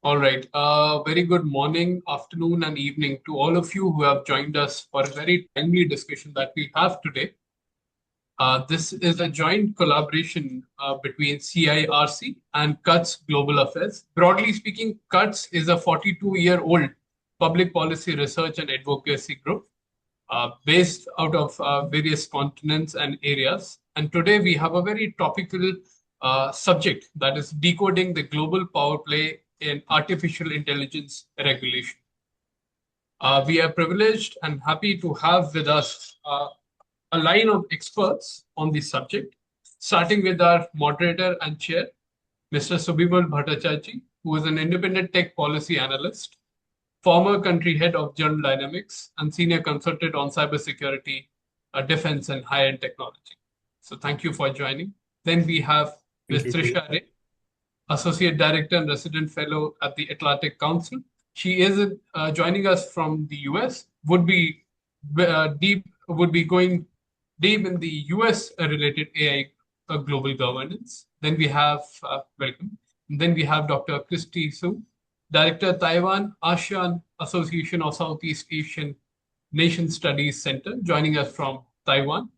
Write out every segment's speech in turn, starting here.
All right. Very good morning, afternoon, and evening to all of you who have joined us for a very timely discussion that we have today. This is a joint collaboration between CIRC and CUTS Global Affairs. Broadly speaking, CUTS is a 42-year-old public policy research and advocacy group based out of various continents and areas. And today we have a very topical subject that is decoding the global power play in artificial intelligence regulation. We are privileged and happy to have with us a line of experts on this subject, starting with our moderator and chair, Mr. Subimal Bhattacharjee, who is an independent tech policy analyst, former country head of General Dynamics, and senior consultant on cybersecurity, defense, and high-end technology. So thank you for joining. Then we have Ms. Trisha, Associate Director and Resident Fellow at the Atlantic Council. She is joining us from the US. Would be going deep in the US related AI global governance. Then we have welcome. And then we have Dr. Kristy Su, Director, Taiwan ASEAN Association of Southeast Asian Nation Studies Center, joining us from Taiwan.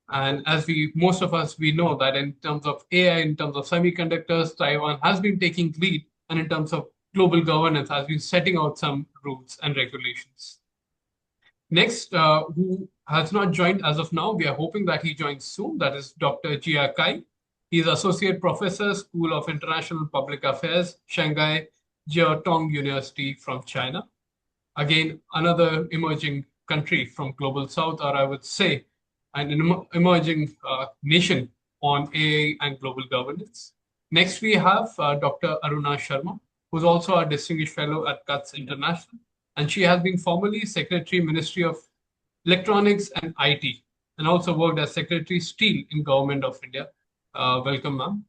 And as most of us, we know that in terms of AI, in terms of semiconductors, Taiwan has been taking lead, and in terms of global governance, has been setting out some rules and regulations. Next, who has not joined as of now, we are hoping that he joins soon. That is Dr. Jiao. He is Associate Professor, School of International Public Affairs, Shanghai, Jiao Tong University from China. Again, another emerging country from Global South, or I would say, an emerging nation on AI and global governance. Next, we have Dr. Aruna Sharma, who's also a distinguished fellow at CUTS International, and she has been formerly Secretary, Ministry of Electronics and IT, and also worked as Secretary Steel in Government of India. Welcome, ma'am.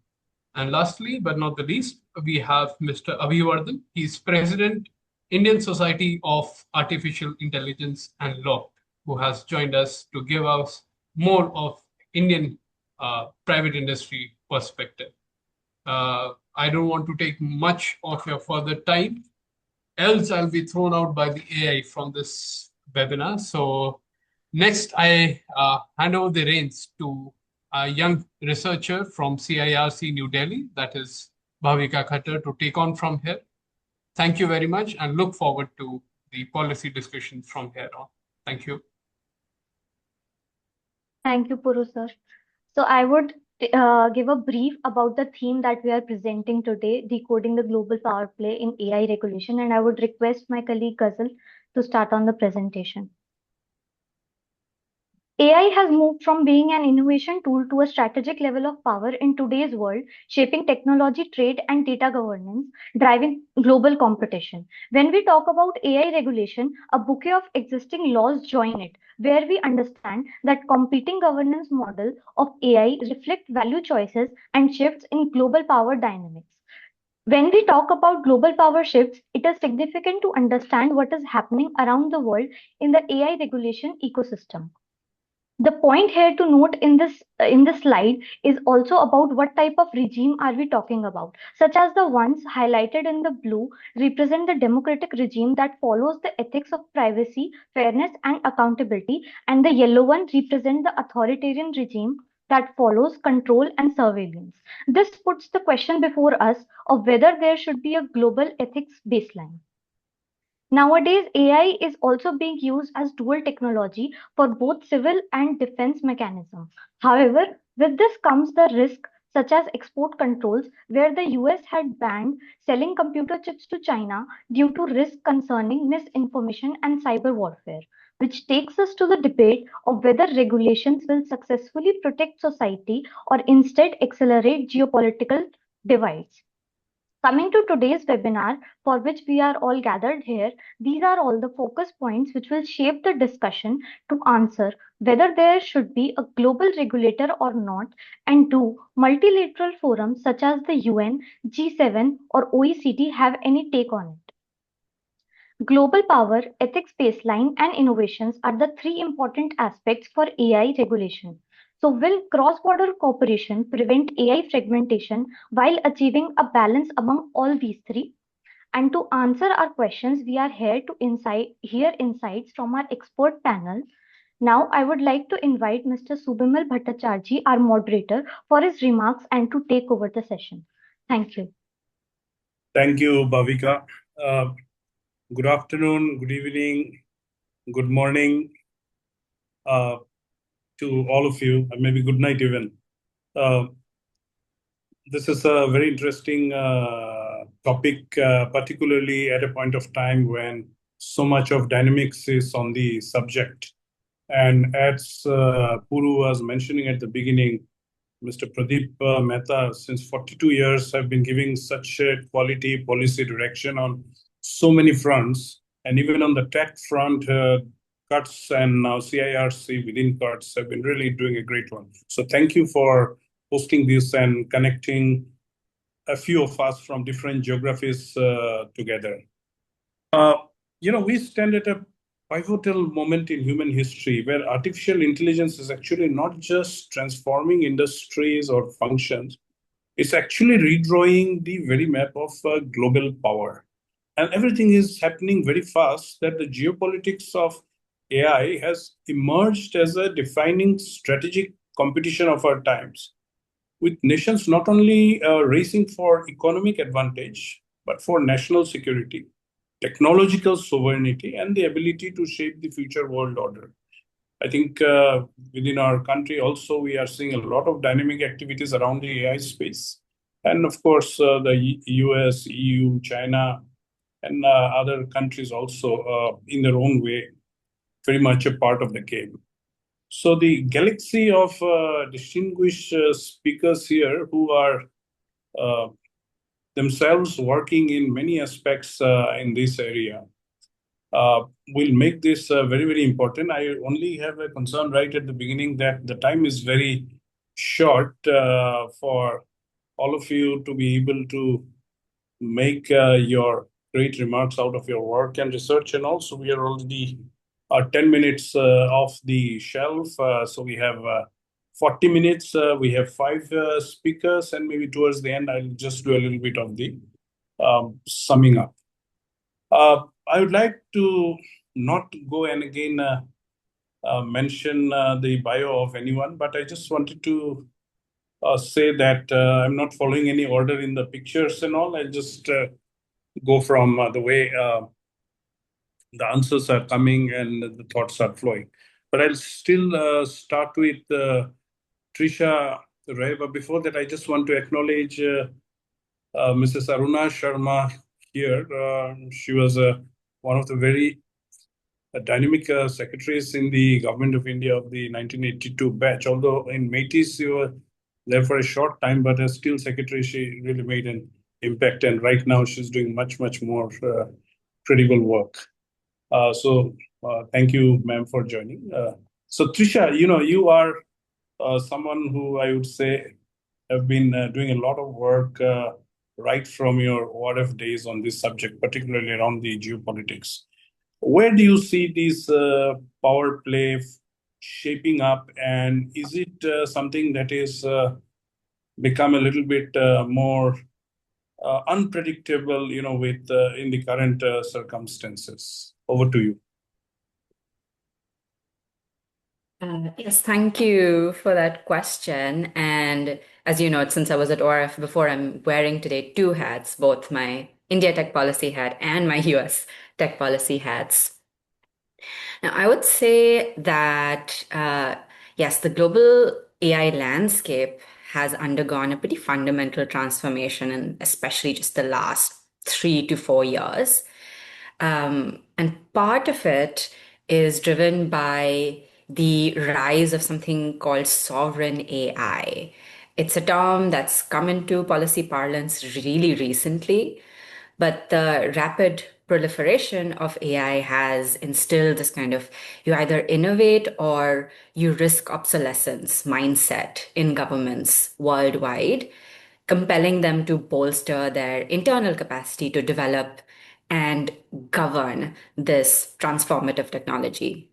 And lastly, but not the least, we have Mr. Abhivardhan. He's President, Indian Society of Artificial Intelligence and Law, who has joined us to give us more of Indian private industry perspective. I don't want to take much of your further time, else I'll be thrown out by the AI from this webinar. So next, I hand over the reins to a young researcher from CIRC New Delhi, that is Bhavika Khattar, to take on from here. Thank you very much, and look forward to the policy discussion from here on. Thank you. Thank you, Puru sir. So I would give a brief about the theme that we are presenting today, decoding the global power play in AI regulation, and I would request my colleague Ghazal to start on the presentation. AI has moved from being an innovation tool to a strategic level of power in today's world, shaping technology, trade, and data governance, driving global competition. When we talk about AI regulation, a bouquet of existing laws join it, where we understand that competing governance model of AI reflect value choices and shifts in global power dynamics. When we talk about global power shifts, it is significant to understand what is happening around the world in the AI regulation ecosystem. The point here to note in this slide is also about what type of regime are we talking about, such as the ones highlighted in the blue represent the democratic regime that follows the ethics of privacy, fairness, and accountability, and the yellow one represent the authoritarian regime that follows control and surveillance. This puts the question before us of whether there should be a global ethics baseline. Nowadays, AI is also being used as dual technology for both civil and defense mechanisms. However, with this comes the risk such as export controls, where the US had banned selling computer chips to China due to risk concerning misinformation and cyber warfare, which takes us to the debate of whether regulations will successfully protect society or instead accelerate geopolitical divides. Coming to today's webinar, for which we are all gathered here, these are all the focus points which will shape the discussion to answer whether there should be a global regulator or not, and do multilateral forums such as the UN, G7, or OECD have any take on it. Global power, ethics baseline, and innovations are the three important aspects for AI regulation. So will cross-border cooperation prevent AI fragmentation while achieving a balance among all these three? And to answer our questions, we are here to hear insights from our expert panel. Now, I would like to invite Mr. Subimal Bhattacharjee, our moderator, for his remarks and to take over the session. Thank you. Thank you, Bhavika. Good afternoon, good evening, good morning to all of you, and maybe good night even. This is a very interesting topic, particularly at a point of time when so much of dynamics is on the subject. And as Puru was mentioning at the beginning, Mr. Pradeep Mehta, since 42 years, have been giving such a quality policy direction on so many fronts. And even on the tech front, cuts and now CIRC within cuts have been really doing a great one. So thank you for hosting this and connecting a few of us from different geographies together. We stand at a pivotal moment in human history where artificial intelligence is actually not just transforming industries or functions, it's actually redrawing the very map of global power. And everything is happening very fast that the geopolitics of AI has emerged as a defining strategic competition of our times, with nations not only racing for economic advantage, but for national security, technological sovereignty, and the ability to shape the future world order. I think within our country also, we are seeing a lot of dynamic activities around the AI space. And of course, the US, EU, China, and other countries also in their own way, very much a part of the game. So the galaxy of distinguished speakers here who are themselves working in many aspects in this area will make this very, very important. I only have a concern right at the beginning that the time is very short for all of you to be able to make your great remarks out of your work and research. And also we are already 10 minutes off the shelf. So we have 40 minutes. We have 5 speakers, and maybe towards the end, I'll just do a little bit of the summing up. I would like to not go and again mention the bio of anyone, but I just wanted to say that I'm not following any order in the pictures and all. I'll just go from the way the answers are coming and the thoughts are flowing. But I'll still start with Trisha Ray. But before that, I just want to acknowledge Mrs. Aruna Sharma here. She was one of the very dynamic secretaries in the government of India of the 1982 batch. Although in Metis, she was there for a short time, but as still secretary, she really made an impact. And right now, she's doing much, much more credible work. So thank you, ma'am, for joining. So Trisha, you are someone who I would say have been doing a lot of work right from your ORF days on this subject, particularly around the geopolitics. Where do you see this power play shaping up, and is it something that is become a little bit more unpredictable, with in the current circumstances? Over to you. Yes, thank you for that question. And as you know, since I was at ORF before, I'm wearing today 2 hats, both my India tech policy hat and my US tech policy hats. Now, I would say that, yes, the global AI landscape has undergone a pretty fundamental transformation, and especially just the last 3 to 4 years. And part of it is driven by the rise of something called sovereign AI. It's a term that's come into policy parlance really recently, but the rapid proliferation of AI has instilled this kind of you either innovate or you risk obsolescence mindset in governments worldwide, compelling them to bolster their internal capacity to develop and govern this transformative technology.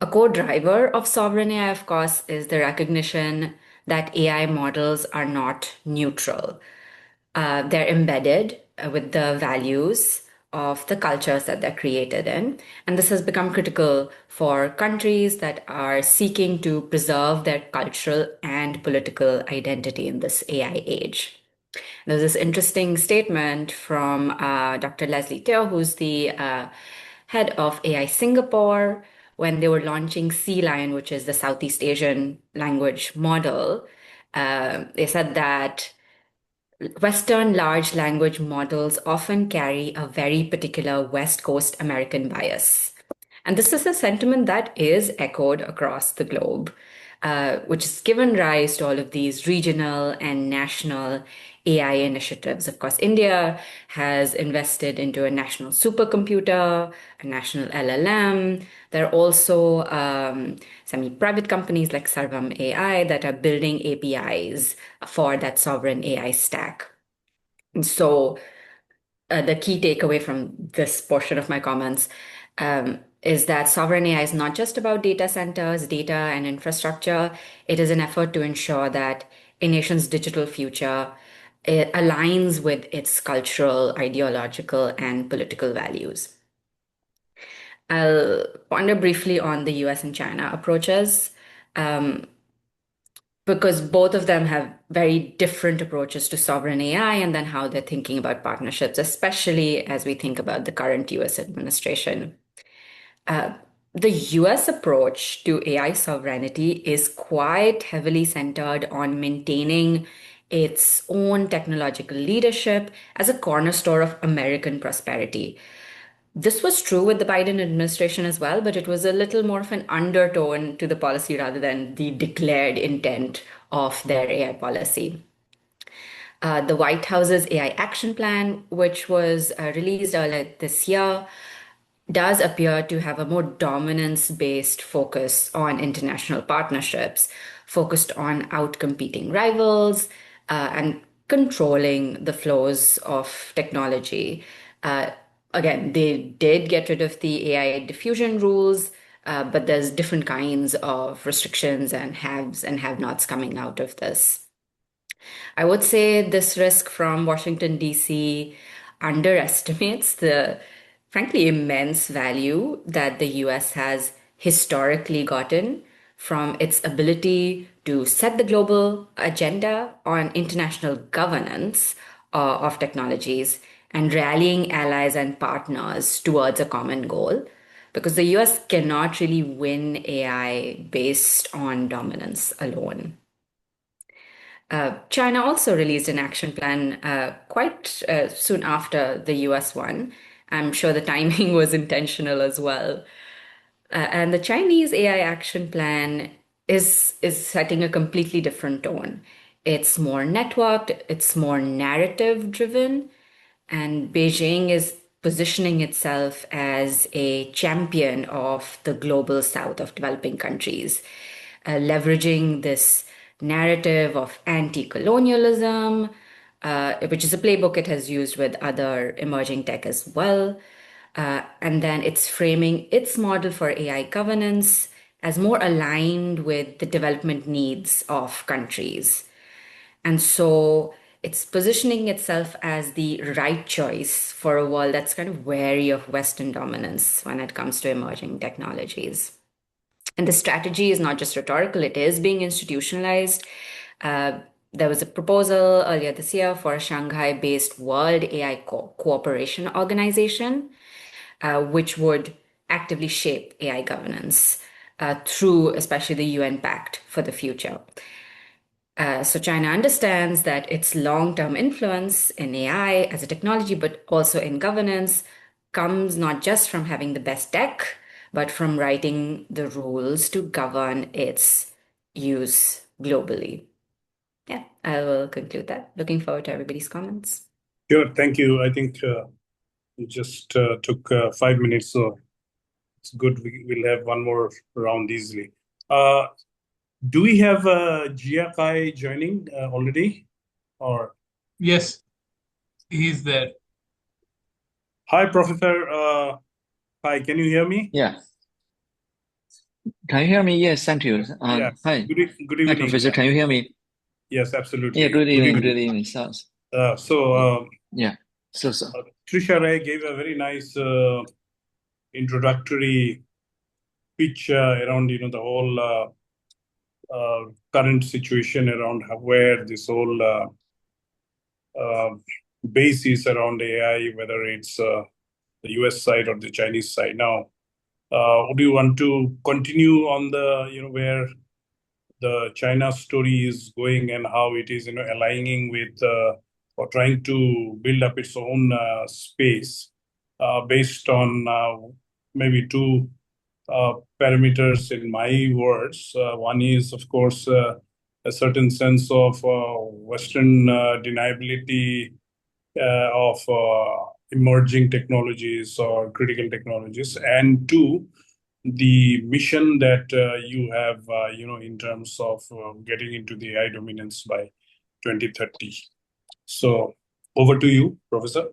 A core driver of sovereign AI, of course, is the recognition that AI models are not neutral. They're embedded with the values of the cultures that they're created in. And this has become critical for countries that are seeking to preserve their cultural and political identity in this AI age. There's this interesting statement from Dr. Leslie Teo, who's the head of AI Singapore, when they were launching Sea Lion, which is the Southeast Asian language model. They said that Western large language models often carry a very particular West Coast American bias. And this is a sentiment that is echoed across the globe, which has given rise to all of these regional and national AI initiatives. Of course, India has invested into a national supercomputer, a national LLM. There are also semi-private companies like Sarvam AI that are building APIs for that sovereign AI stack. And so the key takeaway from this portion of my comments is that sovereign AI is not just about data centers, data, and infrastructure. It is an effort to ensure that a nation's digital future aligns with its cultural, ideological, and political values. I'll ponder briefly on the US and China approaches. Because both of them have very different approaches to sovereign AI and then how they're thinking about partnerships, especially as we think about the current US administration. The US approach to AI sovereignty is quite heavily centered on maintaining its own technological leadership as a cornerstone of American prosperity. This was true with the Biden administration as well, but it was a little more of an undertone to the policy rather than the declared intent of their AI policy. The White House's AI Action Plan, which was released earlier this year, does appear to have a more dominance-based focus on international partnerships, focused on outcompeting rivals and controlling the flows of technology. Again, they did get rid of the AI diffusion rules, but there's different kinds of restrictions and haves and have-nots coming out of this. I would say this risk from Washington, D.C. underestimates the frankly immense value that the US has historically gotten from its ability to set the global agenda on international governance of technologies and rallying allies and partners towards a common goal. Because the US cannot really win AI based on dominance alone. China also released an action plan quite soon after the US one. I'm sure the timing was intentional as well. And the Chinese AI action plan is setting a completely different tone. It's more networked, it's more narrative driven, and Beijing is positioning itself as a champion of the global south of developing countries, leveraging this narrative of anti-colonialism, which is a playbook it has used with other emerging tech as well. And then it's framing its model for AI governance as more aligned with the development needs of countries. And so it's positioning itself as the right choice for a world that's kind of wary of Western dominance when it comes to emerging technologies. And the strategy is not just rhetorical, it is being institutionalized. There was a proposal earlier this year for a Shanghai-based World AI Cooperation Organization, which would actively shape AI governance through especially the UN Pact for the Future. So China understands that its long-term influence in AI as a technology, but also in governance, comes not just from having the best tech, but from writing the rules to govern its use globally. Yeah, I will conclude that. Looking forward to everybody's comments. Sure, thank you. I think you just took 5 minutes, so it's good. We'll have one more round easily. Do we have Jiao joining already? Or Yes, he's there. hi, Professor. Hi, can you hear me? Yeah. Can you hear me? Yes, thank you. Yeah. Hi. Good Hi, evening. Professor. Can you hear me? Yes, absolutely. Yeah, good Good evening. evening. Good evening. Sounds. So Yeah. So Trisha Ray gave a very nice introductory pitch around the whole current situation around where this whole base is around AI, whether it's the US side or the Chinese side. Now, would you want to continue on the where the China story is going and how it is aligning with or trying to build up its own space based on maybe two parameters in my words. One is, of course, a certain sense of Western deniability of emerging technologies or critical technologies, and two, the mission that you have, in terms of getting into the AI dominance by 2030. So over to you, Professor.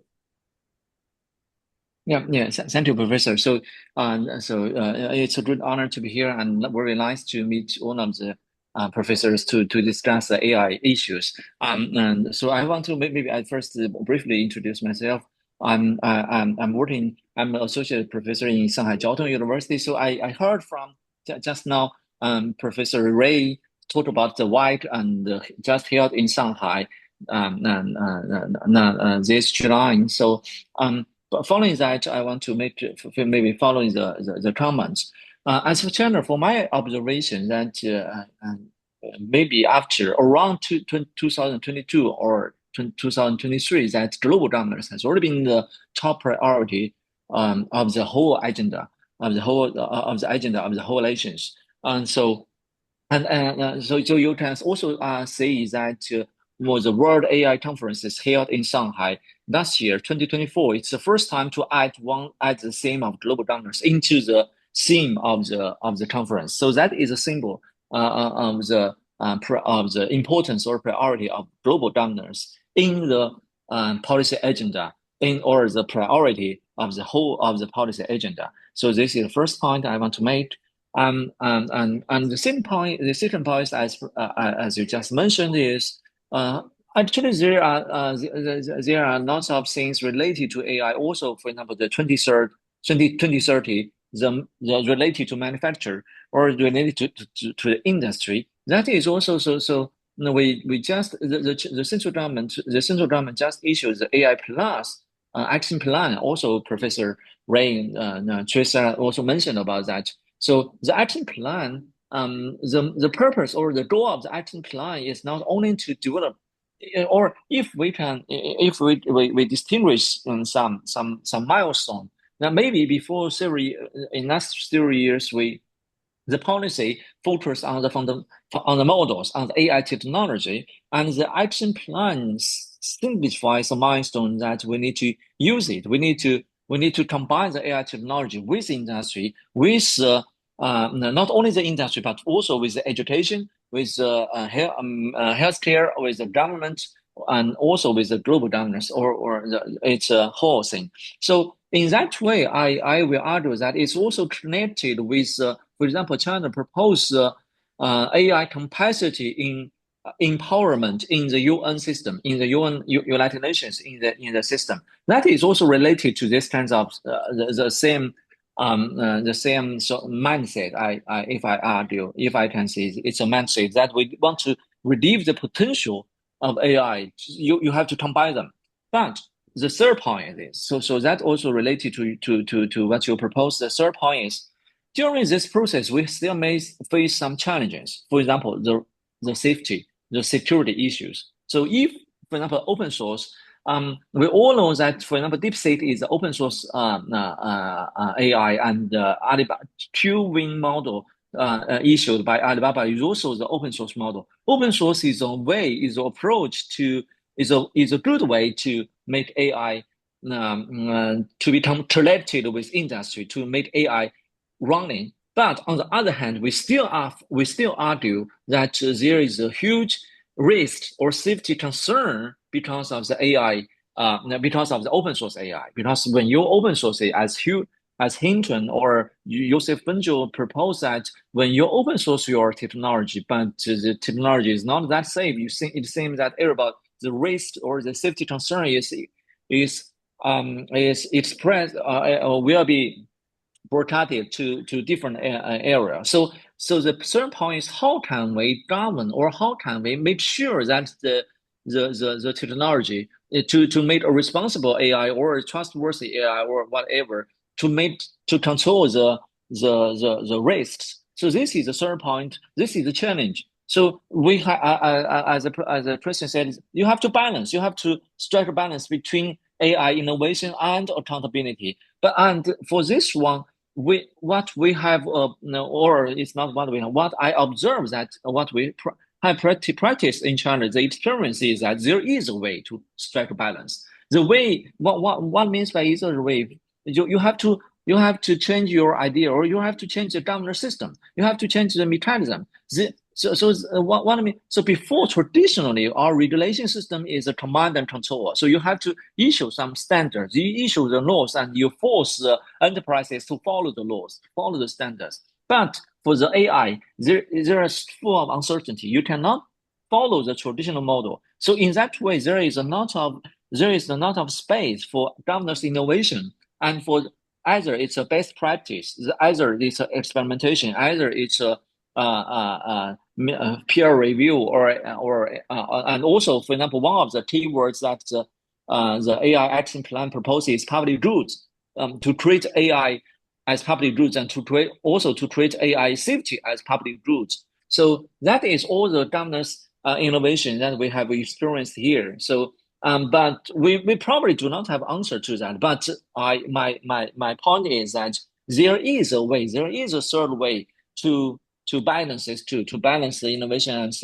Thank you, Professor. So it's a great honor to be here, and very nice to meet one of the professors to discuss the AI issues. And so I want to maybe I first briefly introduce myself. I'm an associate professor in Shanghai Jiao University. So I heard from just now Professor Ray talked about the white and just held in Shanghai this July. So but following that, I want to make maybe following the comments. As for China, for my observation, that maybe after around 2022 or 2023, that global dominance has already been the top priority of the whole agenda of the whole nations. And so you can also see that was the World AI Conference is held in Shanghai last year, 2024. It's the first time to add the theme of global dominance into the theme of the conference. So that is a symbol of the importance or priority of global dominance in the policy agenda, or the priority of the whole of the policy agenda. So this is the first point I want to make. And the second point, as you just mentioned, is actually there are lots of things related to AI. Also, for example, the 2030, the related to manufacture or related to the industry. That is also so. We just the central government just issued the AI Plus action plan. Also, Professor Ray Trisha also mentioned about that. So the action plan, the purpose or the goal of the action plan is not only to develop, or if we distinguish some milestone, now maybe in last 3 years the policy focused on the models, on the AI technology, and the action plan simplifies the milestone that we need to use it. We need to combine the AI technology with industry, with not only the industry, but also with the education, with healthcare, with the government, and also with the global dominance, or it's a whole thing. So in that way, I will argue that it's also connected with, for example, China proposed AI capacity in empowerment in the UN system, in the United Nations, in the system. That is also related to this kinds of the same mindset. If I can say, it's a mindset that we want to redeem the potential of AI. You have to combine them. But the third point is so that also related to what you proposed. The third point is, during this process, we still may face some challenges. For example, the safety, the security issues. So if, for example, open source, we all know that, for example, DeepSeek is open source AI, and Alibaba Q-Wing model issued by Alibaba is also the open source model. Open source is a good way to make AI to become connected with industry, to make AI running. But on the other hand, we still argue that there is a huge risk or safety concern because of the AI, because of the open source AI. Because when you open source it, as Hinton or Joseph Benjo proposed, that when you open source your technology, but the technology is not that safe, it seems that the risk or the safety concern is is expressed or will be broadcasted to different areas. So the third point is how can we govern or how can we make sure that the technology to make a responsible AI or a trustworthy AI or whatever to control the risks. So this is the third point. This is the challenge. So we as the president said, you have to balance. You have to strike a balance between AI innovation and accountability. And for this one, what we have or it's not what we have. What I observe that what we have practiced in China, the experience is that there is a way to strike a balance. The way what means by is a way you have to change your idea or you have to change the governance system. You have to change the mechanism. What I mean, so before traditionally our regulation system is a command and control. So you have to issue some standards, you issue the laws, and you force the enterprises to follow the laws, follow the standards. But for the AI, there is full of uncertainty. You cannot follow the traditional model. So in that way, there is a lot of space for governance innovation and for either it's a best practice, either it's experimentation, either it's a peer review or and also, for example, one of the keywords that the AI action plan proposes public goods to create AI as public goods and to create AI safety as public goods. So that is all the governance innovation that we have experienced here. So but we probably do not have answer to that. But my point is that there is a way, there is a third way to balance this to balance the innovation and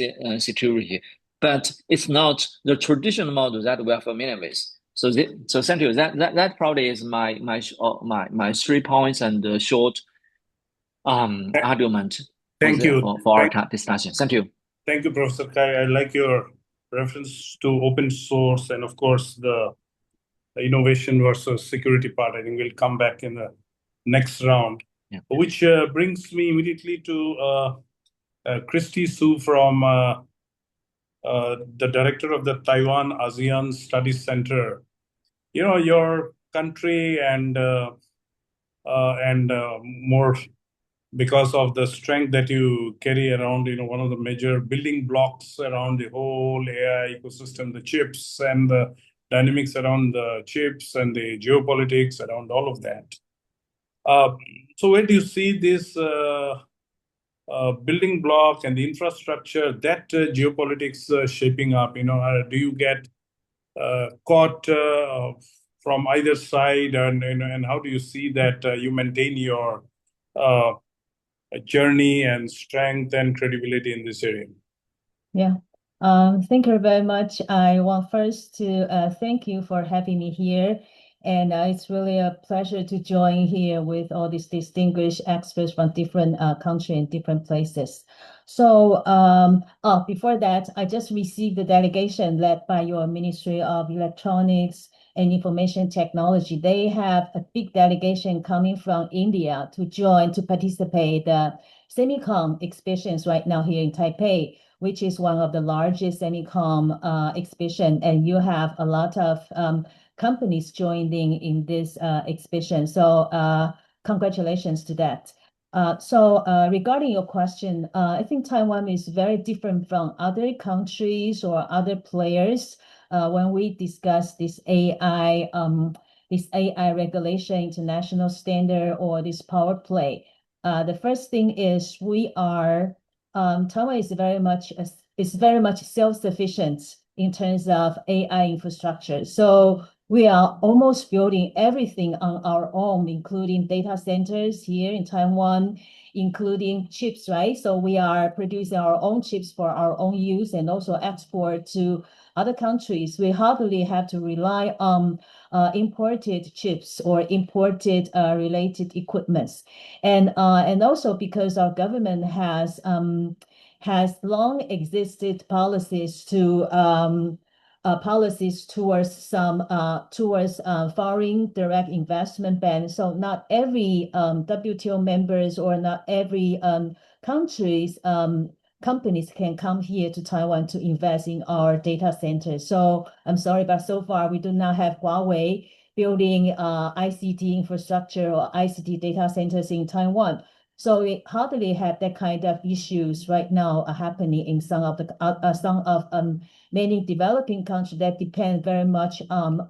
security, but it's not the traditional model that we are familiar with. So thank you. That probably is my 3 points and the short argument. Thank you for our discussion. Thank you. Thank you, Professor Kai. I like your reference to open source and of course the innovation versus security part. I think we'll come back in the next round. Yeah. Which brings me immediately to Kristy Su from the director of the Taiwan ASEAN Studies Center. You know, your country and more because of the strength that you carry around, you know, one of the major building blocks around the whole AI ecosystem, the chips and the dynamics around the chips and the geopolitics around all of that. So where do you see this building block and the infrastructure that geopolitics shaping up? You know, do you get caught from either side, and how do you see that you maintain your journey and strength and credibility in this area? Yeah. Thank you very much. I want first to thank you for having me here. And it's really a pleasure to join here with all these distinguished experts from different countries and different places. So before that, I just received the delegation led by your Ministry of Electronics and Information Technology. They have a big delegation coming from India to participate the Semicon exhibitions right now here in Taipei, which is one of the largest Semicon exhibition. And you have a lot of companies joining in this exhibition. So congratulations to that. So regarding your question, I think Taiwan is very different from other countries or other players when we discuss this AI regulation, international standard, or this power play. The first thing is Taiwan is very much self-sufficient in terms of AI infrastructure. So we are almost building everything on our own, including data centers here in Taiwan, including chips, right? So we are producing our own chips for our own use and also export to other countries. We hardly have to rely on imported chips or imported related equipments. And also because our government has long existed policies towards foreign direct investment ban. So not every WTO members or not every companies can come here to Taiwan to invest in our data centers. So I'm sorry, but so far we do not have Huawei building ICT infrastructure or ICT data centers in Taiwan. So we hardly have that kind of issues right now happening in some of many developing countries that depend very much on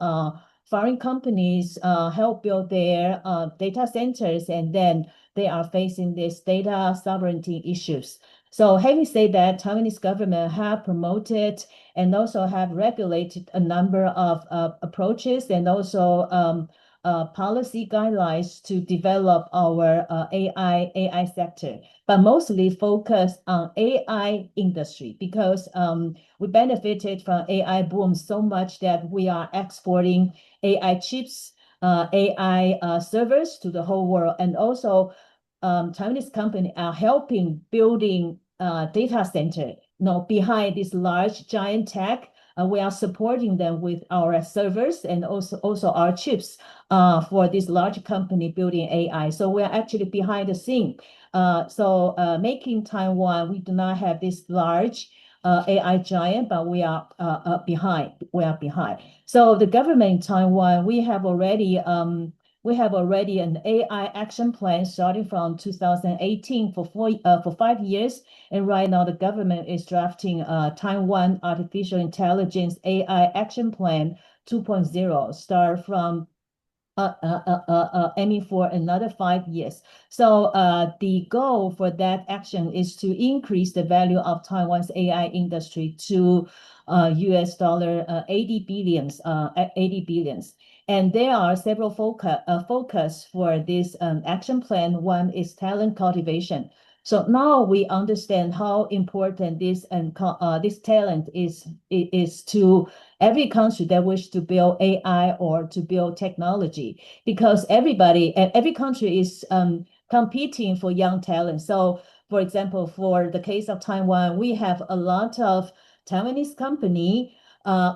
foreign companies help build their data centers, and then they are facing these data sovereignty issues. So having said that, Taiwanese government have promoted and also have regulated a number of approaches and also policy guidelines to develop our AI sector, but mostly focused on AI industry because we benefited from AI boom so much that we are exporting AI chips, AI servers to the whole world, and also Taiwanese companies are helping building data center. Behind this large giant tech, we are supporting them with our servers and also our chips for this large company building AI. So we are actually behind the scene. So making Taiwan, we do not have this large AI giant, but we are behind. We are behind. So the government in Taiwan, we have already an AI action plan starting from 2018 for 5 years. And right now, the government is drafting Taiwan Artificial Intelligence AI Action Plan 2.0, start from aiming for another 5 years. So the goal for that action is to increase the value of Taiwan's AI industry to $80 billions. And there are several focus for this action plan. One is talent cultivation. So now we understand how important this talent is to every country that wish to build AI or to build technology, because every country is competing for young talent. So, for example, for the case of Taiwan, we have a lot of Taiwanese company.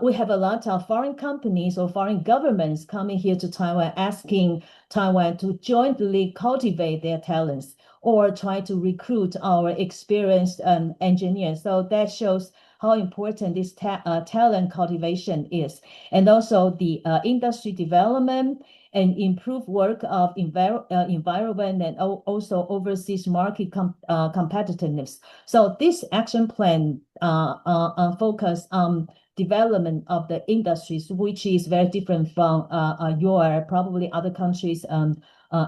We have a lot of foreign companies or foreign governments coming here to Taiwan, asking Taiwan to jointly cultivate their talents or try to recruit our experienced engineers. So that shows how important this talent cultivation is. And also the industry development and improve work of environment and also overseas market competitiveness. So this action plan focus on development of the industries, which is very different from your probably other countries'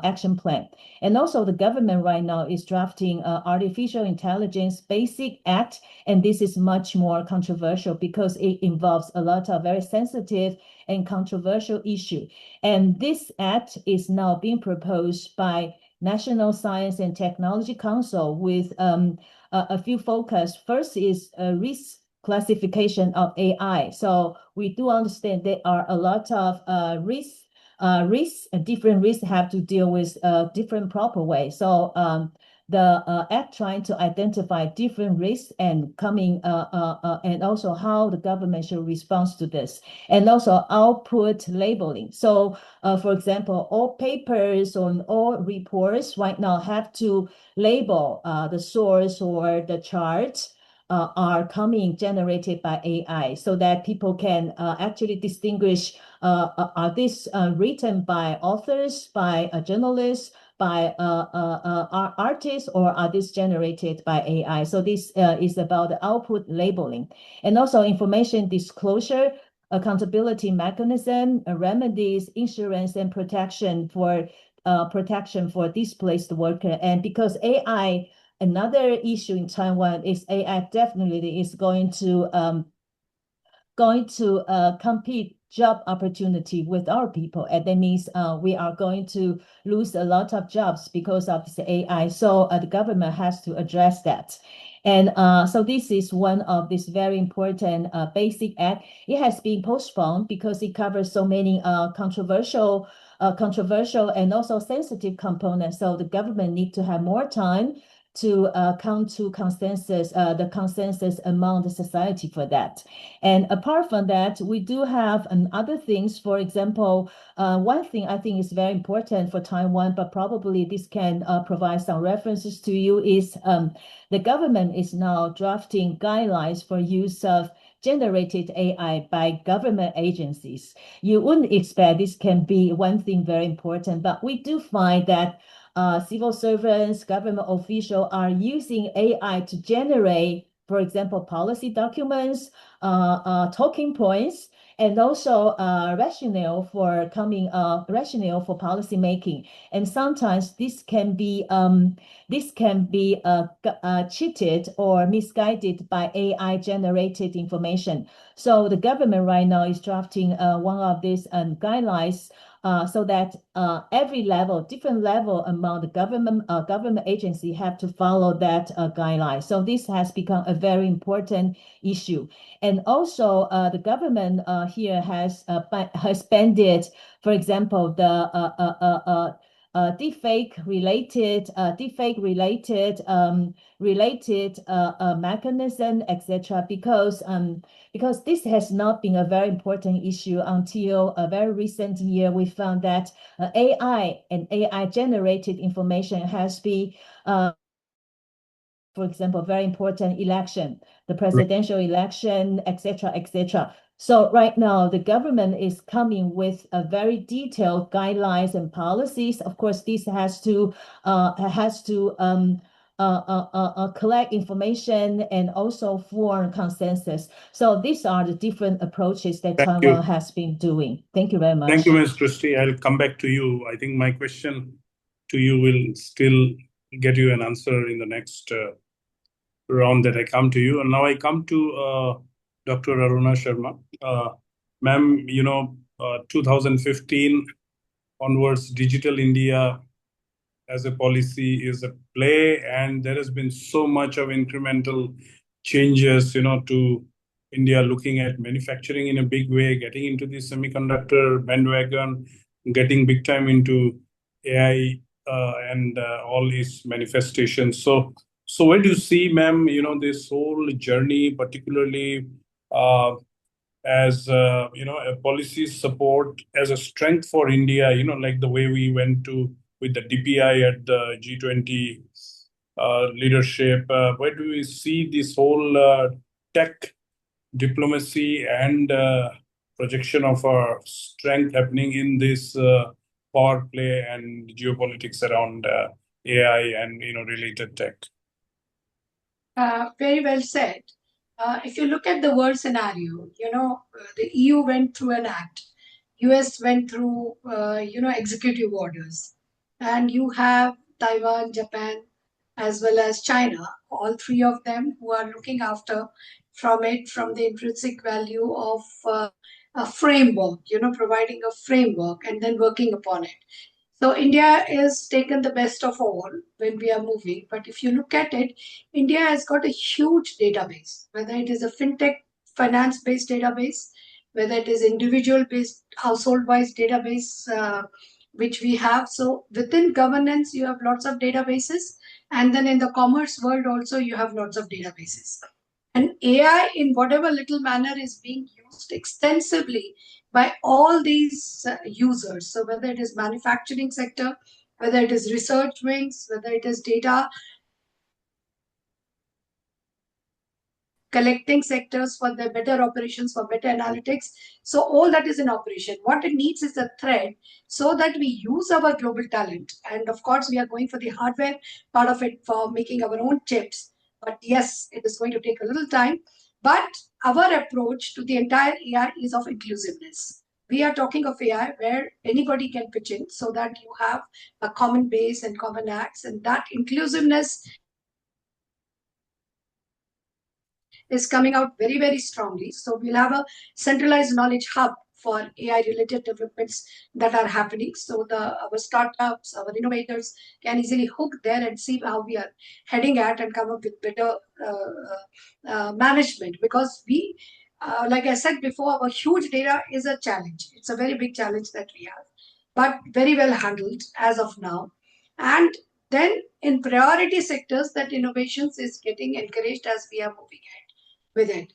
action plan. And also the government right now is drafting Artificial Intelligence Basic Act, and this is much more controversial because it involves a lot of very sensitive and controversial issue. And this act is now being proposed by National Science and Technology Council with a few focus. First is risk classification of AI. So we do understand there are a lot of different risks have to deal with different proper ways. So the act trying to identify different risks and coming and also how the government should respond to this, and also output labeling. So for example, all papers or all reports right now have to label the source or the charts are coming generated by AI, so that people can actually distinguish are these written by authors, by journalists, by artists, or are these generated by AI? So this is about the output labeling, and also information disclosure, accountability mechanism, remedies, insurance, and protection for displaced worker. And because AI, another issue in Taiwan is AI definitely is going to compete job opportunity with our people, and that means we are going to lose a lot of jobs because of this AI. So the government has to address that. And so this is one of this very important basic act. It has been postponed because it covers so many controversial and also sensitive components. So the government need to have more time to come to the consensus among the society for that. And apart from that, we do have other things. For example, one thing I think is very important for Taiwan, but probably this can provide some references to you, is the government is now drafting guidelines for use of generated AI by government agencies. You wouldn't expect this can be one thing very important, but we do find that civil servants, government officials are using AI to generate, for example, policy documents, talking points, and also rationale for policy making. And sometimes this can be cheated or misguided by AI generated information. So the government right now is drafting one of these guidelines so that every level, different level among the government agency have to follow that guideline. So this has become a very important issue. And also the government here has banded, for example, the deepfake related mechanism, etc. Because this has not been a very important issue until a very recent year. We found that AI and AI generated information has been, for example, very important election, the presidential election, etc., etc. So right now, the government is coming with a very detailed guidelines and policies. Of course, this has to collect information and also form consensus. So these are the different approaches that Taiwan has been doing. Thank you very much. Thank you, Ms. Kristy. I'll come back to you. I think my question to you will still get you an answer in the next round that I come to you. And now I come to Dr. Aruna Sharma. Ma'am, 2015 onwards, Digital India as a policy is at play, and there has been so much of incremental changes, to India looking at manufacturing in a big way, getting into the semiconductor bandwagon, getting big time into AI and all these manifestations. So where do you see, ma'am, this whole journey, particularly as a policy support as a strength for India, like the way we went with the DPI at the G20 leadership. Where do we see this whole tech diplomacy and projection of our strength happening in this power play and geopolitics around AI and related tech? Very well said. If you look at the world scenario, the EU went through an act, US went through, executive orders, and you have Taiwan, Japan, as well as China, all three of them who are looking after from the intrinsic value of a framework, providing a framework and then working upon it. So India is taken the best of all when we are moving. But if you look at it, India has got a huge database, whether it is a fintech finance-based database, whether it is individual-based household-wise database, which we have. So within governance, you have lots of databases. And then in the commerce world also, you have lots of databases. And AI in whatever little manner is being used extensively by all these users. So whether it is manufacturing sector, whether it is research wings, whether it is data collecting sectors for the better operations, for better analytics. So all that is in operation. What it needs is a thread so that we use our global talent. And of course, we are going for the hardware part of it for making our own chips. But yes, it is going to take a little time. But our approach to the entire AI is of inclusiveness. We are talking of AI where anybody can pitch in so that you have a common base and common acts, and that inclusiveness is coming out very, very strongly. So we'll have a centralized knowledge hub for AI-related developments that are happening. So our startups, our innovators can easily hook there and see how we are heading at and come up with better management. Because we, like I said before, our huge data is a challenge. It's a very big challenge that we have, but very well handled as of now. And then in priority sectors, that innovations is getting encouraged as we are moving ahead with it.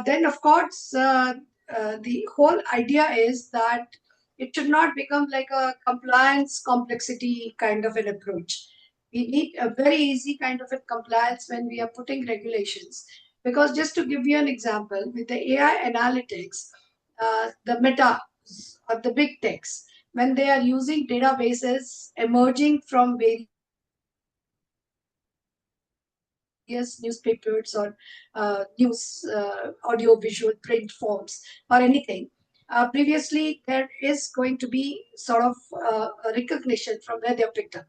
Then, of course, the whole idea is that it should not become like a compliance complexity kind of an approach. We need a very easy kind of a compliance when we are putting regulations. Because just to give you an example, with the AI analytics, the meta or the big techs, when they are using databases emerging from various newspapers or news, audio, visual, print forms or anything. Previously, there is going to be sort of a recognition from where they're picked up.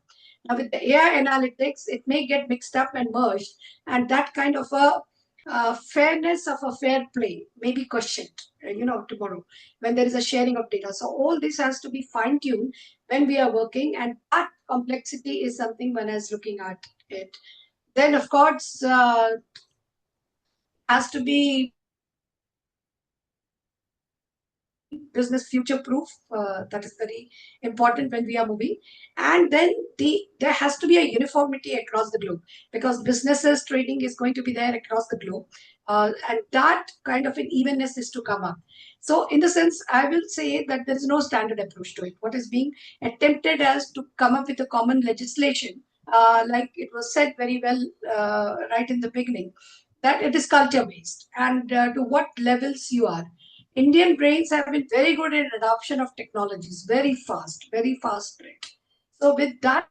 Now, with the AI analytics, it may get mixed up and merged, and that kind of a fairness of a fair play may be questioned, tomorrow when there is a sharing of data. So all this has to be fine-tuned when we are working, and that complexity is something one is looking at it. Then, of course, has to be business future proof. That is very important when we are moving. And then there has to be a uniformity across the globe, because businesses trading is going to be there across the globe. And that kind of an evenness is to come up. So in the sense, I will say that there is no standard approach to it. What is being attempted as to come up with a common legislation, like it was said very well right in the beginning, that it is culture based, and to what levels you are. Indian brains have been very good in adoption of technologies, very fast rate. So with that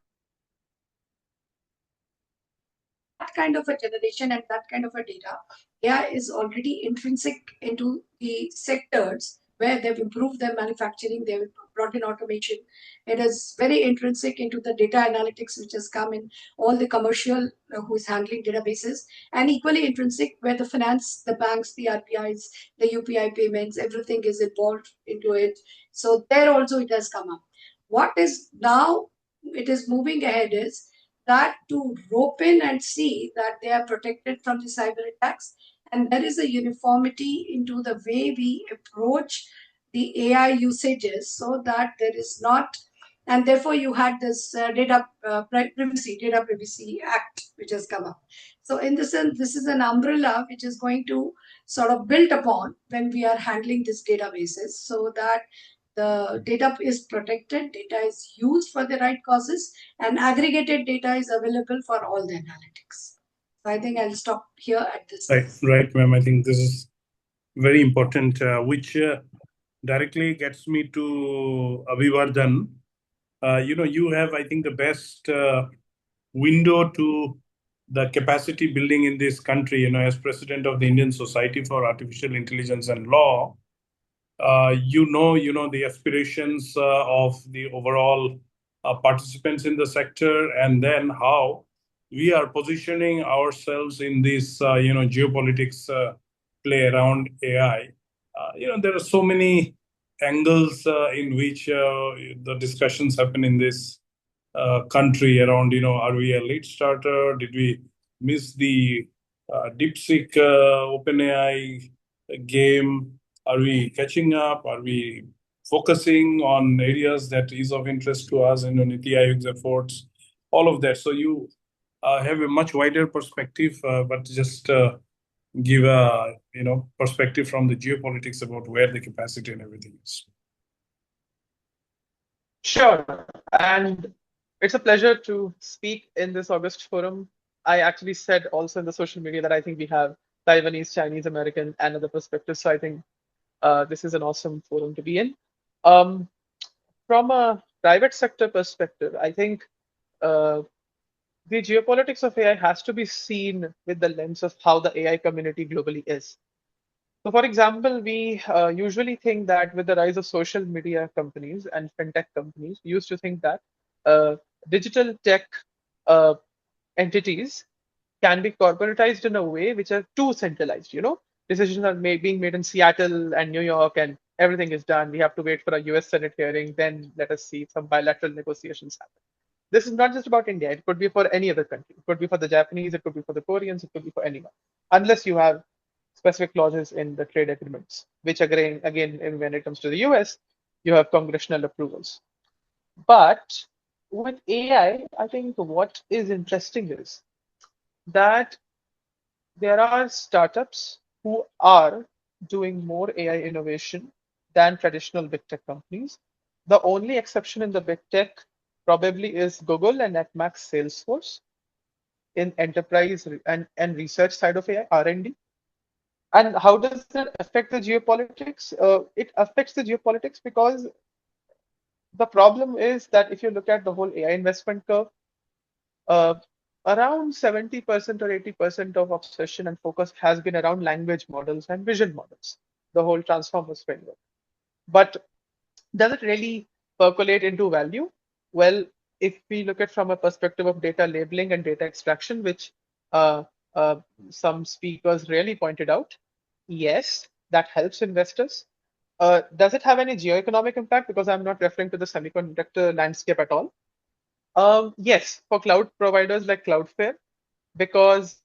kind of a generation and that kind of a data, AI is already intrinsic into the sectors where they've improved their manufacturing, they've brought in automation. It is very intrinsic into the data analytics, which has come in all the commercial who is handling databases, and equally intrinsic where the finance, the banks, the RBIs, the UPI payments, everything is involved into it. So there also it has come up. What is now, it is moving ahead is that to rope in and see that they are protected from the cyber attacks, and there is a uniformity into the way we approach the AI usages, so that there is not, and therefore you had this data privacy act which has come up. So in this sense, this is an umbrella which is going to sort of build upon when we are handling these databases, so that the data is protected, data is used for the right causes, and aggregated data is available for all the analytics. So I think I'll stop here at this. Right, ma'am. I think this is very important, which directly gets me to Abhivardhan. You have, I think, the best window to the capacity building in this country. As president of the Indian Society for Artificial Intelligence and Law, the aspirations of the overall participants in the sector, and then how we are positioning ourselves in this, geopolitics play around AI. There are so many angles in which the discussions happen in this country around, are we a late starter? Did we miss the DeepSeek OpenAI game? Are we catching up? Are we focusing on areas that is of interest to us in Niti Aayog's efforts? All of that. So you have a much wider perspective, but just give a perspective from the geopolitics about where the capacity and everything is. Sure. And it's a pleasure to speak in this August forum. I actually said also in the social media that I think we have Taiwanese, Chinese, American, and other perspectives. So I think this is an awesome forum to be in. From a private sector perspective, I think the geopolitics of AI has to be seen with the lens of how the AI community globally is. So, for example, we usually think that with the rise of social media companies and fintech companies, we used to think that digital tech entities can be corporatized in a way which are too centralized. Decisions are being made in Seattle and New York, and everything is done. We have to wait for a US Senate hearing, then let us see some bilateral negotiations happen. This is not just about India. It could be for any other country. It could be for the Japanese. It could be for the Koreans. It could be for anyone, unless you have specific clauses in the trade agreements, which again, when it comes to the US, you have congressional approvals. But with AI, I think what is interesting is that there are startups who are doing more AI innovation than traditional big tech companies. The only exception in the big tech probably is Google and at max Salesforce in enterprise and research side of AI, R&D. And how does that affect the geopolitics? It affects the geopolitics because the problem is that if you look at the whole AI investment curve, uh, around 70% or 80% of obsession and focus has been around language models and vision models, the whole Transformers framework. But does it really percolate into value? Well, if we look at from a perspective of data labeling and data extraction, which uh, uh, some speakers really pointed out, yes, that helps investors. Does it have any geoeconomic impact? Because I'm not referring to the semiconductor landscape at all. Yes, for cloud providers like Cloudflare, because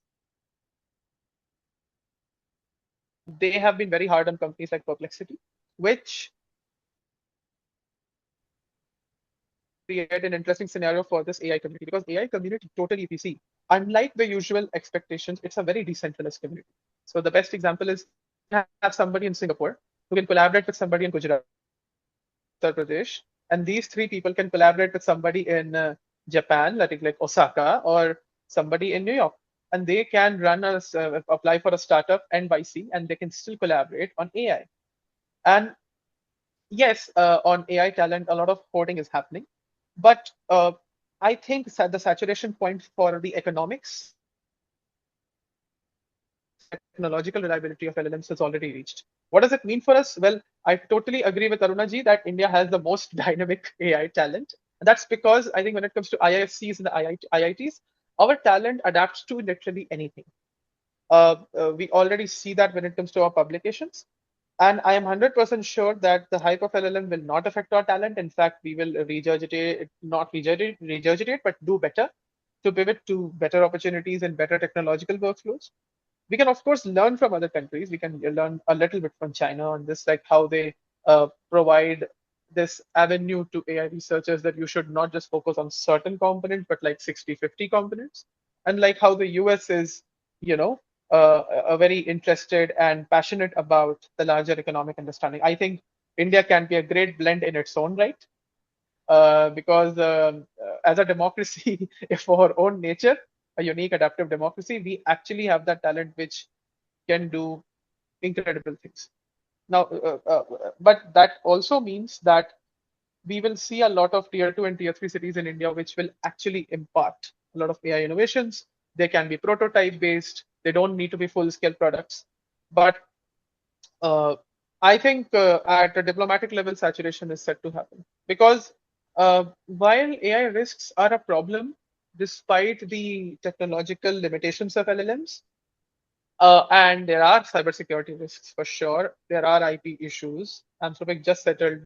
they have been very hard on companies like Perplexity, which create an interesting scenario for this AI community, because AI community totally EPC. Unlike the usual expectations, it's a very decentralized community. So the best example is you have somebody in Singapore who can collaborate with somebody in Gujarat, Uttar Pradesh, and these three people can collaborate with somebody in Japan, like Osaka, or somebody in New York, and they can run apply for a startup NYC, and they can still collaborate on AI. And yes, on AI talent, a lot of hoarding is happening, but I think the saturation point for the economics, technological reliability of LLMs has already reached. What does it mean for us? Well, I totally agree with Aruna ji that India has the most dynamic AI talent. And that's because I think when it comes to IISCs and the IITs, our talent adapts to literally anything. We already see that when it comes to our publications. And I am 100% sure that the hype of LLM will not affect our talent. In fact, we will not regurgitate, but do better to pivot to better opportunities and better technological workflows. We can, of course, learn from other countries. We can learn a little bit from China on this, like how they provide this avenue to AI researchers that you should not just focus on certain components, but like 60-50 components. And like how the US is, you know, very interested and passionate about the larger economic understanding. I think India can be a great blend in its own right, because as a democracy, for our own nature, a unique adaptive democracy, we actually have that talent which can do incredible things. Now, but that also means that we will see a lot of tier 2 and tier 3 cities in India which will actually impart a lot of AI innovations. They can be prototype based. They don't need to be full scale products. But I think at a diplomatic level, saturation is set to happen, because while AI risks are a problem, despite the technological limitations of LLMs, and there are cybersecurity risks for sure. There are IP issues. Anthropic just settled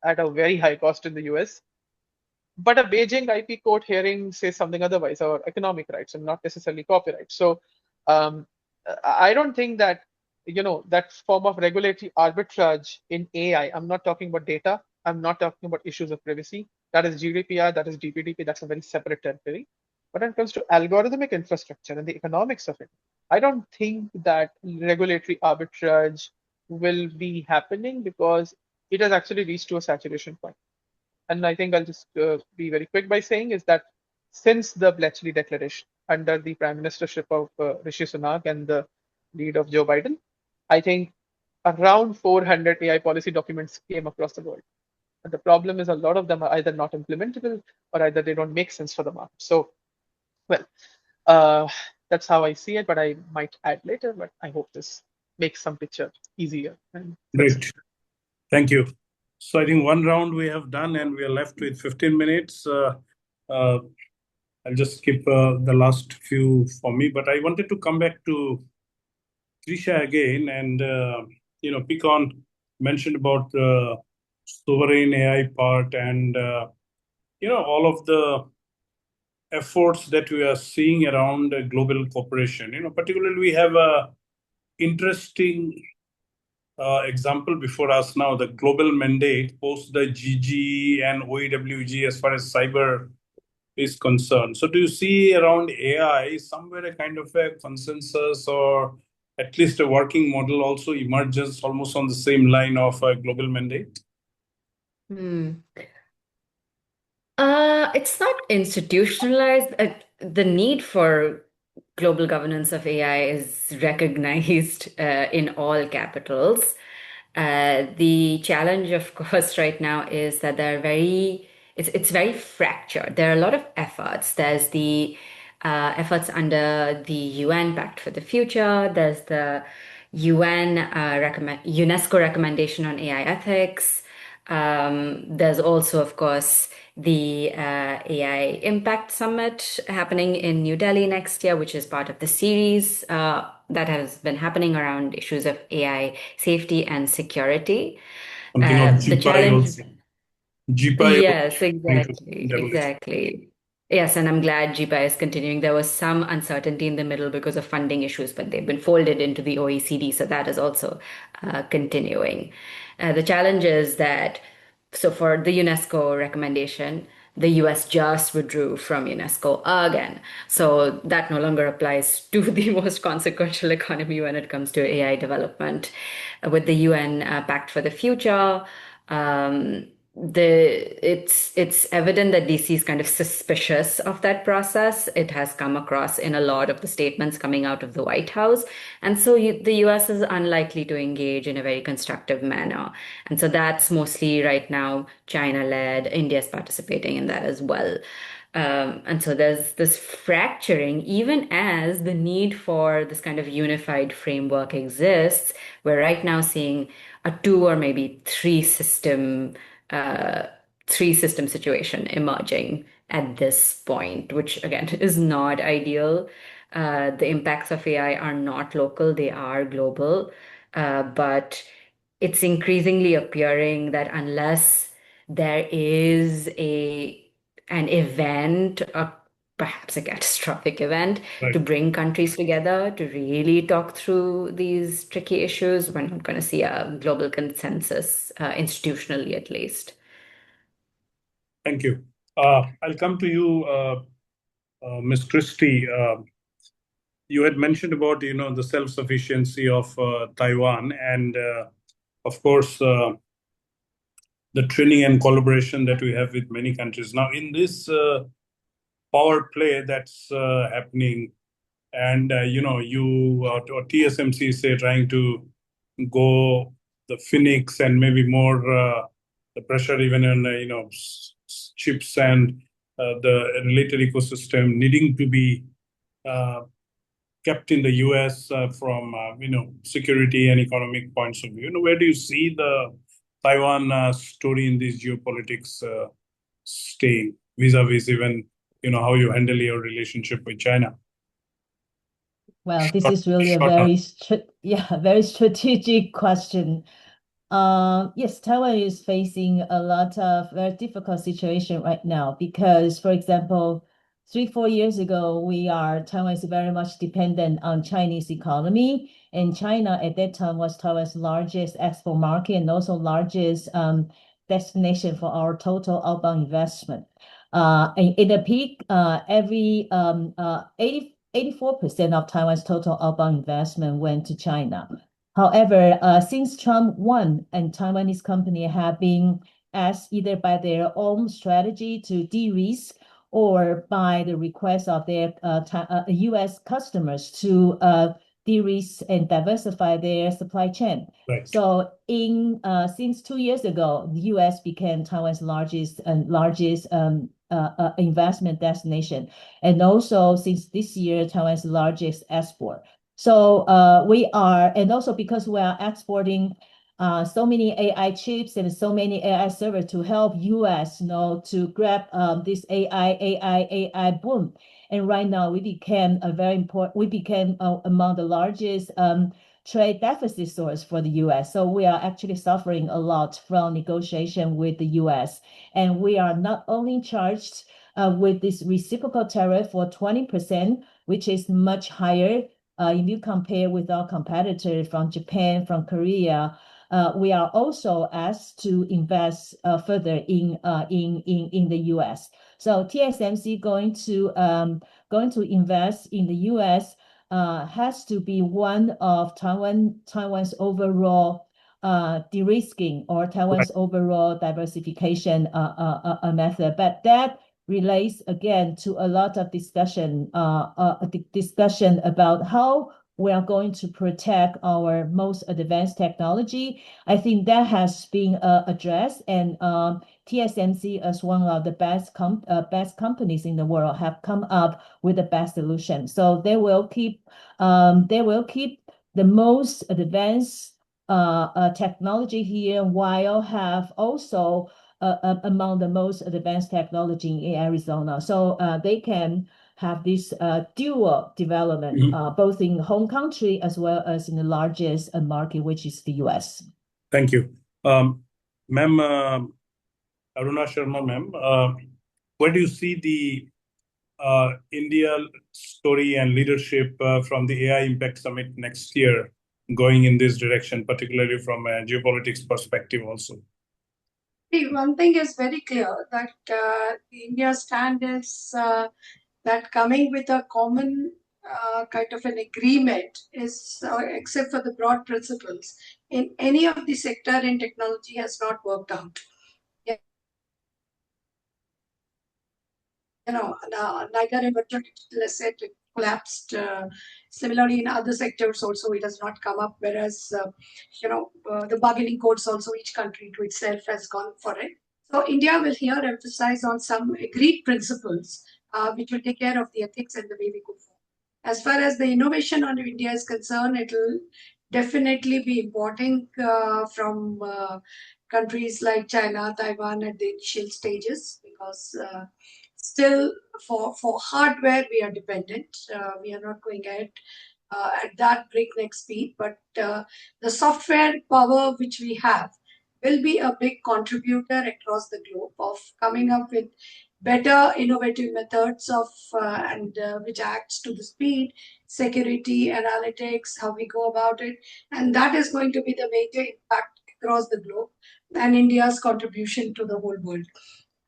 at a very high cost in the US. But a Beijing IP court hearing says something otherwise, or economic rights and not necessarily copyright. So I don't think that, that form of regulatory arbitrage in AI, I'm not talking about data. I'm not talking about issues of privacy. That is GDPR, that is DPDP, that's a very separate territory. But when it comes to algorithmic infrastructure and the economics of it, I don't think that regulatory arbitrage will be happening, because it has actually reached to a saturation point. And I think I'll just be very quick by saying is that since the Bletchley Declaration under the Prime Ministership of Rishi Sunak and the lead of Joe Biden, I think around 400 AI policy documents came across the world. And the problem is a lot of them are either not implementable or either they don't make sense for the market. So, well, that's how I see it, but I might add later, but I hope this makes some picture easier. And Great. Thank you. So I think one round we have done and we are left with 15 minutes. I'll just skip the last few for me, but I wanted to come back to Trisha again and, pick on, mentioned about the sovereign AI part and, all of the efforts that we are seeing around global cooperation. Particularly we have a interesting example before us now, the global mandate post the GG and OEWG as far as cyber is concerned. So do you see around AI somewhere a kind of a consensus or at least a working model also emerges almost on the same line of a global mandate? It's not institutionalized. The need for global governance of AI is recognized in all capitals. The challenge, of course, right now is that it's very fractured. There are a lot of efforts. There's the efforts under the UN Pact for the Future. There's the UNESCO recommendation on AI ethics. There's also, of course, the AI Impact Summit happening in New Delhi next year, which is part of the series that has been happening around issues of AI safety and security. Something of The GPI challenge, also. GPI yes, also trying to exactly, develop. exactly. Yes, and I'm glad GPI is continuing. There was some uncertainty in the middle because of funding issues, but they've been folded into the OECD, so that is also continuing. The challenge is that, so for the UNESCO recommendation, the US just withdrew from UNESCO again. So that no longer applies to the most consequential economy when it comes to AI development. With the UN Pact for the Future, it's evident that DC is kind of suspicious of that process. It has come across in a lot of the statements coming out of the White House. And so the US is unlikely to engage in a very constructive manner. And so that's mostly right now China-led. India's participating in that as well. And so there's this fracturing, even as the need for this kind of unified framework exists. We're right now seeing a two or maybe three system situation emerging at this point, which again is not ideal. The impacts of AI are not local, they are global. But it's increasingly appearing that unless there is an event, perhaps a catastrophic event, Right. to bring countries together to really talk through these tricky issues, we're not going to see a global consensus, institutionally at least. Thank you. I'll come to you, Ms. Kristy. You had mentioned about the self-sufficiency of Taiwan, and of course the training and collaboration that we have with many countries. Now, in this power play that's happening, and you or TSMC say trying to go the Phoenix and maybe more the pressure even on chips and the related ecosystem needing to be kept in the US from security and economic points of view. Where do you see the Taiwan story in this geopolitics staying vis-a-vis even how you handle your relationship with China? Well, this is really a very strategic question. Yes, Taiwan is facing a lot of very difficult situation right now because, for example, 3-4 years ago, Taiwan is very much dependent on Chinese economy, and China at that time was Taiwan's largest export market and also largest destination for our total outbound investment. In the peak, 84% of Taiwan's total outbound investment went to China. However, since Trump won and Taiwanese companies have been asked either by their own strategy to de-risk or by the request of their U.S. customers to de-risk and diversify their supply chain. Right. So since 2 years ago, the U.S. became Taiwan's largest investment destination. And also since this year, Taiwan's largest export. So and also because we are exporting so many AI chips and so many AI servers to help US to grab this AI boom. And right now we became among the largest trade deficit source for the US. So we are actually suffering a lot from negotiation with the US. And we are not only charged with this reciprocal tariff for 20%, which is much higher if you compare with our competitors from Japan, from Korea. We are also asked to invest further in the US. So TSMC going to invest in the US has to be one of Taiwan's overall de-risking or Taiwan's overall diversification method. But that relates again to a lot of discussion about how we are going to protect our most advanced technology. I think that has been addressed, and TSMC, as one of the best companies in the world, have come up with the best solution. So they will keep the most advanced technology here, while have also among the most advanced technology in Arizona. So they can have this dual development, both in home country as well as in the largest market, which is the US. Thank you. Ma'am, Aruna Sharma, ma'am, where do you see the India story and leadership from the AI Impact Summit next year going in this direction, particularly from a geopolitics perspective also? One thing is very clear, that India's stand is that coming with a common kind of an agreement is, except for the broad principles, in any of the sector in technology has not worked out. Neither in let's say it collapsed. Similarly, in other sectors also, it has not come up. Whereas, the bargaining codes also, each country to itself has gone for it. So India will here emphasize on some agreed principles, which will take care of the ethics and the way we go forward. As far as the innovation on India is concerned, it will definitely be importing from countries like China, Taiwan at the initial stages, because still for hardware we are dependent. We are not going ahead at that breakneck speed, but the software power which we have will be a big contributor across the globe of coming up with better innovative methods of which acts to the speed, security, analytics, how we go about it, and that is going to be the major impact across the globe and India's contribution to the whole world.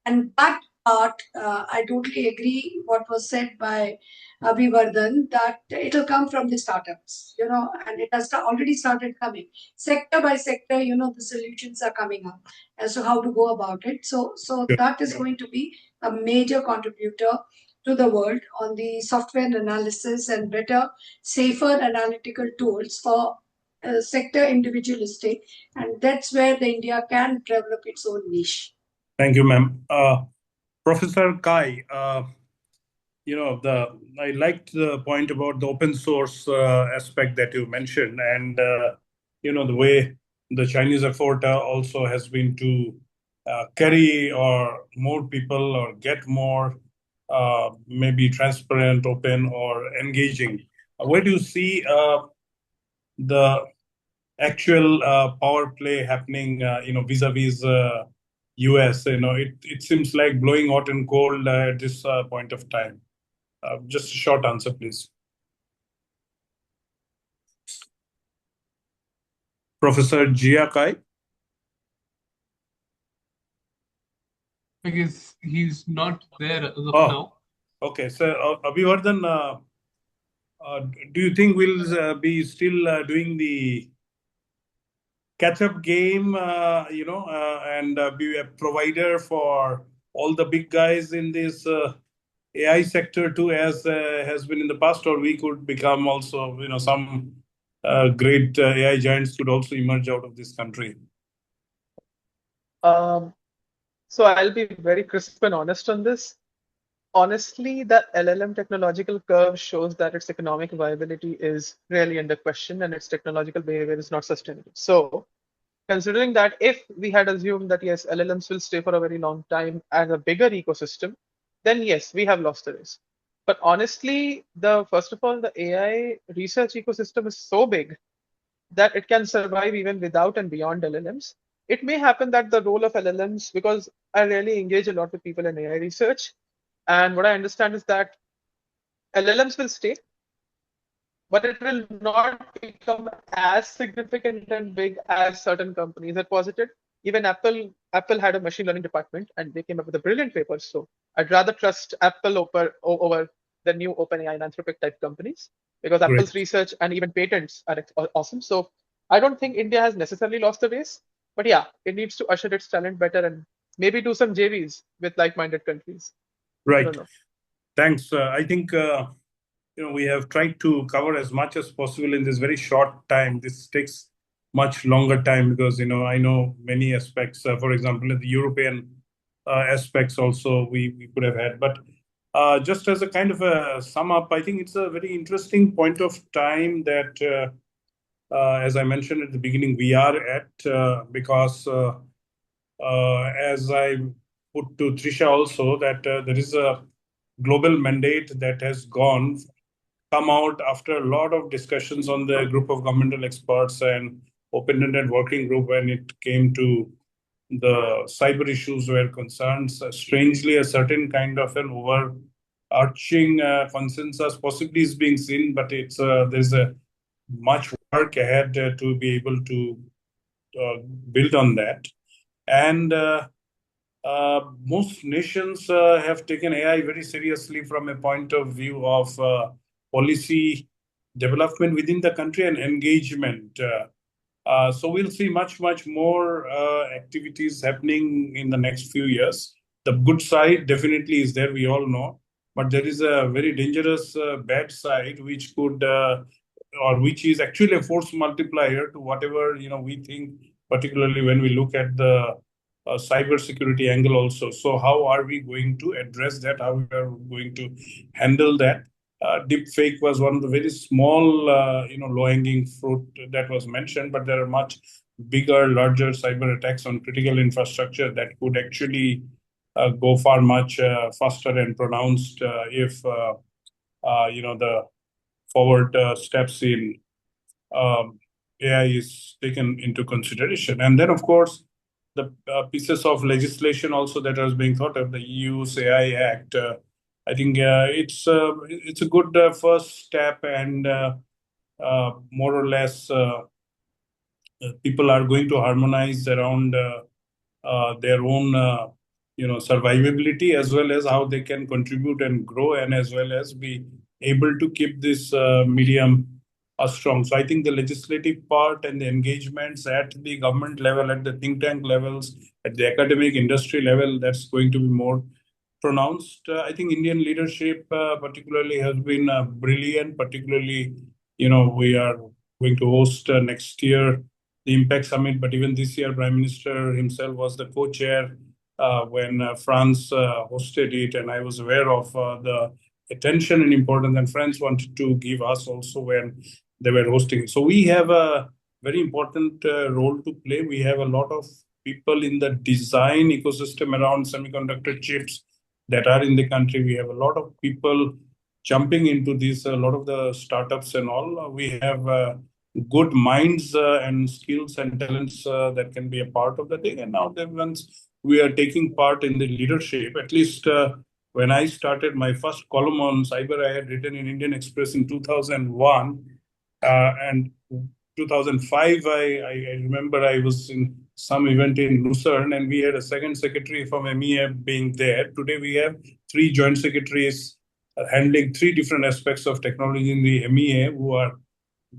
And that part, I totally agree what was said by Abhivardhan, that it'll come from the startups, and it has already started coming. Sector by sector, the solutions are coming up as to how to go about it. So that is going to be a major contributor to the world on the software analysis and better, safer analytical tools for sector individualistic. And that's where the India can develop its own niche. Thank you, ma'am. Professor Kai, I liked the point about the open source aspect that you mentioned, and the way the Chinese effort also has been to carry or more people or get more maybe transparent, open, or engaging. Where do you see the actual power play happening, vis-a-vis US? It seems like blowing hot and cold at this point of time. Just a short answer, please. Professor Jiao. I guess he's not there as of now. Okay, so Abhivardhan, do you think we'll be still doing the catch-up game, and be a provider for all the big guys in this AI sector too, as has been in the past, or we could become also, some great AI giants could also emerge out of this country? So I'll be very crisp and honest on this. Honestly, the LLM technological curve shows that its economic viability is really under question and its technological behavior is not sustainable. So considering that, if we had assumed that yes, LLMs will stay for a very long time as a bigger ecosystem, then yes, we have lost the race. But honestly, first of all, the AI research ecosystem is so big that it can survive even without and beyond LLMs. It may happen that the role of LLMs, because I really engage a lot with people in AI research, and what I understand is that LLMs will stay, but it will not become as significant and big as certain companies had posited. Even Apple had a machine learning department, and they came up with a brilliant paper. So I'd rather trust Apple over the new OpenAI and Anthropic type companies, because Apple's research and even patents are awesome. So I don't think India has necessarily lost the race, but yeah, it needs to usher its talent better and maybe do some JVs with like-minded countries. I Right. don't know. Thanks. I think we have tried to cover as much as possible in this very short time. This takes much longer time because I know many aspects. For example, the European aspects also we could have had. But just as a kind of a sum up, I think it's a very interesting point of time that, as I mentioned at the beginning, we are at because as I put to Trisha also that there is a global mandate that has come out after a lot of discussions on the group of governmental experts and open ended working group when it came to the cyber issues were concerned. So strangely, a certain kind of an overarching consensus possibly is being seen, but there's a much work ahead to be able to build on that. And most nations have taken AI very seriously from a point of view of policy development within the country and engagement. So we'll see much more activities happening in the next few years. The good side definitely is there, we all know, but there is a very dangerous bad side which could or which is actually a force multiplier to whatever we think, particularly when we look at the cyber security angle also. So how are we going to address that? How we are going to handle that? Deep fake was one of the very small, low-hanging fruit that was mentioned, but there are much bigger, larger cyber attacks on critical infrastructure that could actually go far much faster and pronounced if the forward steps in AI is taken into consideration. And then, of course, the pieces of legislation also that was being thought of, the EU's AI Act. I think it's a good first step, and more or less people are going to harmonize around their own survivability, as well as how they can contribute and grow, and as well as be able to keep this medium strong. So I think the legislative part and the engagements at the government level, at the think tank levels, at the academic industry level, that's going to be more pronounced. I think Indian leadership particularly has been brilliant. Particularly, we are going to host next year the Impact Summit, but even this year, Prime Minister himself was the co-chair when France hosted it, and I was aware of the attention and importance that France wanted to give us also when they were hosting. So we have a very important role to play. We have a lot of people in the design ecosystem around semiconductor chips that are in the country. We have a lot of people jumping into this, a lot of the startups and all. We have good minds and skills and talents that can be a part of the thing. And now that once we are taking part in the leadership, at least when I started my first column on cyber, I had written in Indian Express in 2001. And 2005, I remember I was in some event in Lucerne, and we had a second secretary from MEA being there. Today we have 3 joint secretaries handling 3 different aspects of technology in the MEA who are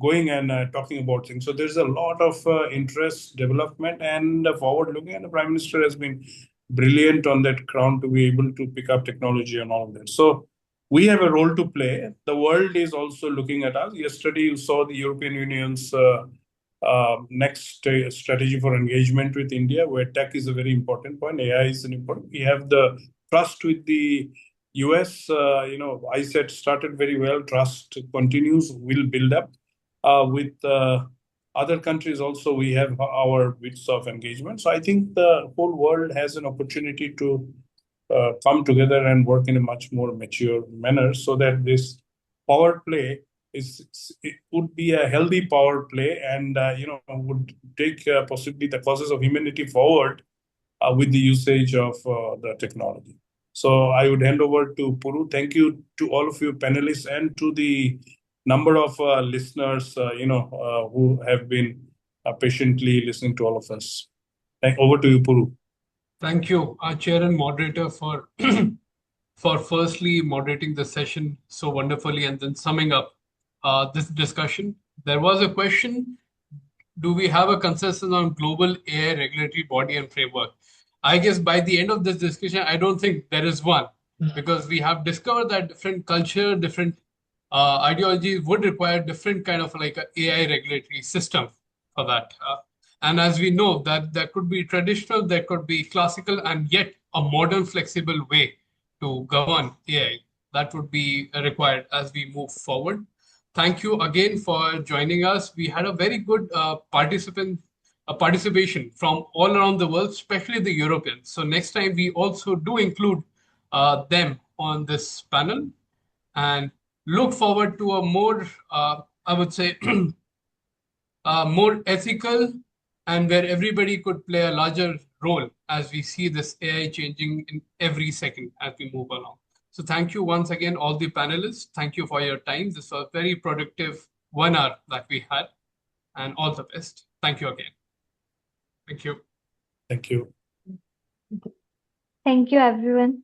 going and talking about things. So there's a lot of interest, development, and forward looking. And the Prime Minister has been brilliant on that ground to be able to pick up technology and all of that. So we have a role to play. The world is also looking at us. Yesterday, you saw the European Union's next strategy for engagement with India, where tech is a very important point. AI is an important. We have the trust with the US. I said started very well. Trust continues. Will build up. With other countries also, we have our bits of engagement. So I think the whole world has an opportunity to come together and work in a much more mature manner, so that this power play it would be a healthy power play, and would take possibly the causes of humanity forward with the usage of the technology. So I would hand over to Puru. Thank you to all of you panelists and to the number of listeners who have been patiently listening to all of us. Over to you, Puru. Thank you, our chair and moderator, for for firstly moderating the session so wonderfully and then summing up this discussion. There was a question: do we have a consensus on global AI regulatory body and framework? I guess by the end of this discussion, I don't think there is one. because we have discovered that different culture, different ideologies would require different kind of like a AI regulatory system for that. And as we know that there could be traditional, there could be classical, and yet a modern, flexible way to govern AI that would be required as we move forward. Thank you again for joining us. We had a very good participation from all around the world, especially the Europeans. So next time we also do include them on this panel and look forward to a more, I would say, more ethical and where everybody could play a larger role as we see this AI changing in every second as we move along. So thank you once again, all the panelists. Thank you for your time. This was a very productive 1 hour that we had, and all the best. Thank you again. Thank you. Thank you. Thank you, everyone.